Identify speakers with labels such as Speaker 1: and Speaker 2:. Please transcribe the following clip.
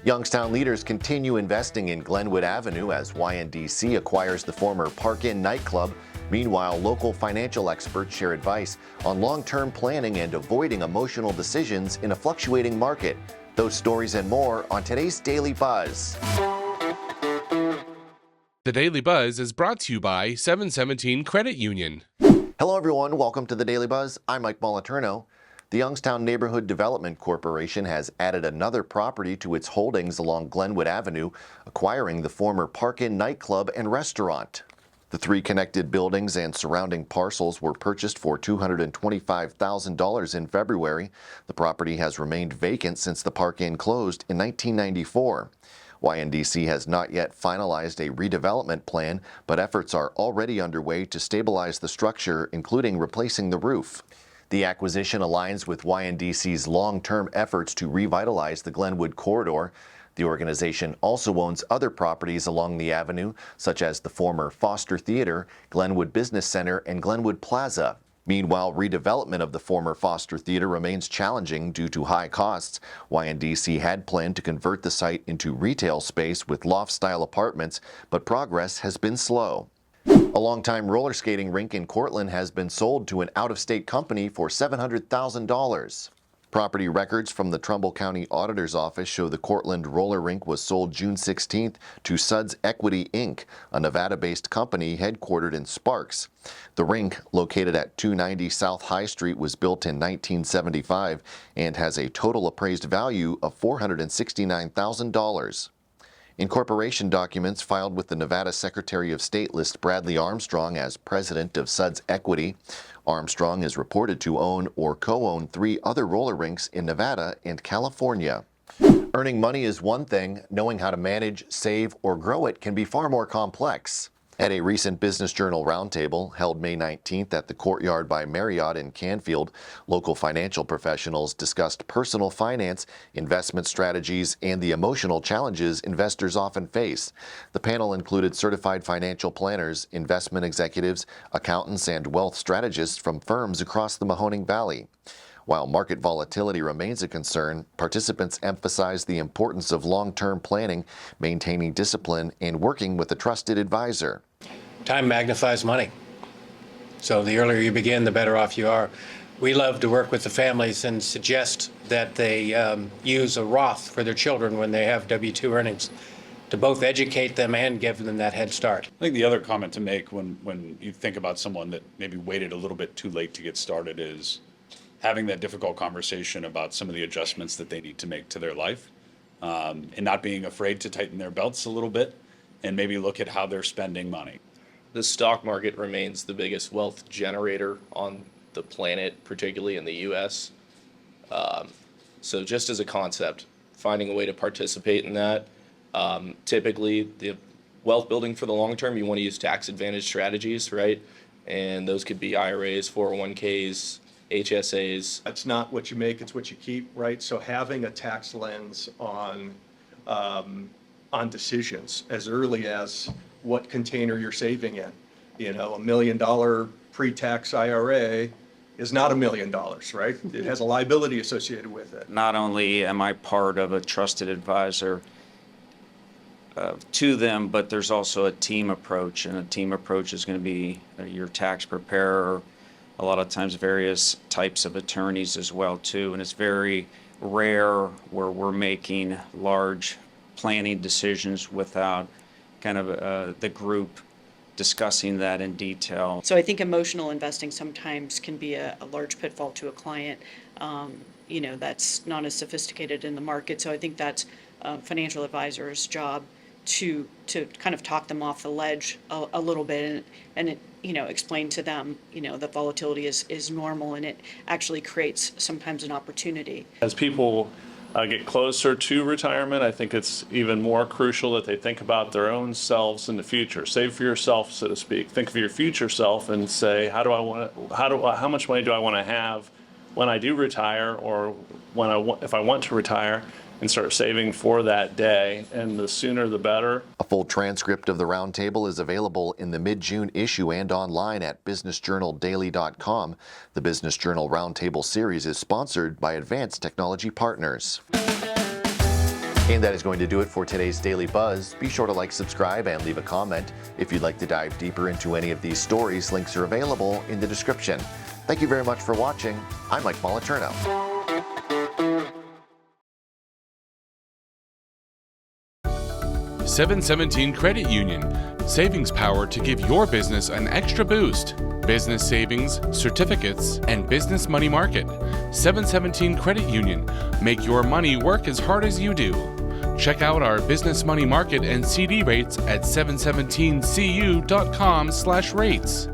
Speaker 1: Youngstown leaders continue investing in Glenwood Avenue as YNDC acquires the former Park Inn nightclub. Meanwhile, local financial experts share advice on long-term planning and avoiding emotional decisions in a fluctuating market. Those stories and more on today's Daily Buzz.
Speaker 2: The Daily Buzz is brought to you by 717 Credit Union.
Speaker 1: Hello everyone, welcome to the Daily Buzz. I'm Mike Moliterno. The Youngstown Neighborhood Development Corporation has added another property to its holdings along Glenwood Avenue, acquiring the former Park Inn nightclub and restaurant. The three connected buildings and surrounding parcels were purchased for $225,000 in February. The property has remained vacant since the Park Inn closed in 1994. YNDC has not yet finalized a redevelopment plan, but efforts are already underway to stabilize the structure, including replacing the roof. The acquisition aligns with YNDC's long-term efforts to revitalize the Glenwood corridor. The organization also owns other properties along the avenue, such as the former Foster Theater, Glenwood Business Center, and Glenwood Plaza. Meanwhile, redevelopment of the former Foster Theater remains challenging due to high costs. YNDC had planned to convert the site into retail space with loft-style apartments, but progress has been slow. A longtime roller skating rink in Cortland has been sold to an out-of-state company for $700,000. Property records from the Trumbull County Auditor's office show the Cortland Roller Rink was sold June 16th to Suds Equity Inc., a Nevada-based company headquartered in Sparks. The rink, located at 290 South High Street, was built in 1975 and has a total appraised value of $469,000. Incorporation documents filed with the Nevada Secretary of State list Bradley Armstrong as president of Suds Equity. Armstrong is reported to own or co-own 3 other roller rinks in Nevada and California. Earning money is one thing. Knowing how to manage, save, or grow it can be far more complex. At a recent Business Journal Roundtable held May 19th at the Courtyard by Marriott in Canfield, local financial professionals discussed personal finance, investment strategies, and the emotional challenges investors often face. The panel included certified financial planners, investment executives, accountants, and wealth strategists from firms across the Mahoning Valley. While market volatility remains a concern, participants emphasized the importance of long-term planning, maintaining discipline, and working with a trusted advisor.
Speaker 3: Time magnifies money. So the earlier you begin, the better off you are. We love to work with the families and suggest that they use a Roth for their children when they have W-2 earnings to both educate them and give them that head start.
Speaker 4: I think the other comment to make when you think about someone that maybe waited a little bit too late to get started is having that difficult conversation about some of the adjustments that they need to make to their life, and not being afraid to tighten their belts a little bit and maybe look at how they're spending money.
Speaker 5: The stock market remains the biggest wealth generator on the planet, particularly in the U.S. So just as a concept, finding a way to participate in that. Typically, the wealth building for the long term, you want to use tax advantage strategies, right? And those could be IRAs, 401ks, HSAs.
Speaker 6: It's not what you make, it's what you keep, right? So having a tax lens on decisions as early as what container you're saving in. You know, $1 million pre-tax IRA is not $1 million, right? It has a liability associated with it.
Speaker 7: Not only am I part of a trusted advisor to them, but there's also a team approach, and a team approach is going to be your tax preparer, a lot of times various types of attorneys as well too, and it's very rare where we're making large planning decisions without kind of the group discussing that in detail.
Speaker 8: So I think emotional investing sometimes can be a large pitfall to a client, that's not as sophisticated in the market. So I think that's a financial advisor's job to kind of talk them off the ledge a little bit and explain to them, that volatility is normal and it actually creates sometimes an opportunity.
Speaker 9: As people get closer to retirement, I think it's even more crucial that they think about their own selves in the future. Save for yourself, so to speak. Think of your future self and say, how much money do I want to have when I do retire, or if I want to retire, and start saving for that day, and the sooner the better.
Speaker 1: A full transcript of the roundtable is available in the mid-June issue and online at businessjournaldaily.com. The Business Journal Roundtable series is sponsored by Advanced Technology Partners. And that is going to do it for today's Daily Buzz. Be sure to like, subscribe, and leave a comment. If you'd like to dive deeper into any of these stories, links are available in the description. Thank you very much for watching. I'm Mike Moliturno.
Speaker 2: 717 Credit Union. Savings power to give your business an extra boost. Business savings, certificates, and business money market. 717 Credit Union. Make your money work as hard as you do. Check out our business money market and CD rates at 717cu.com/rates.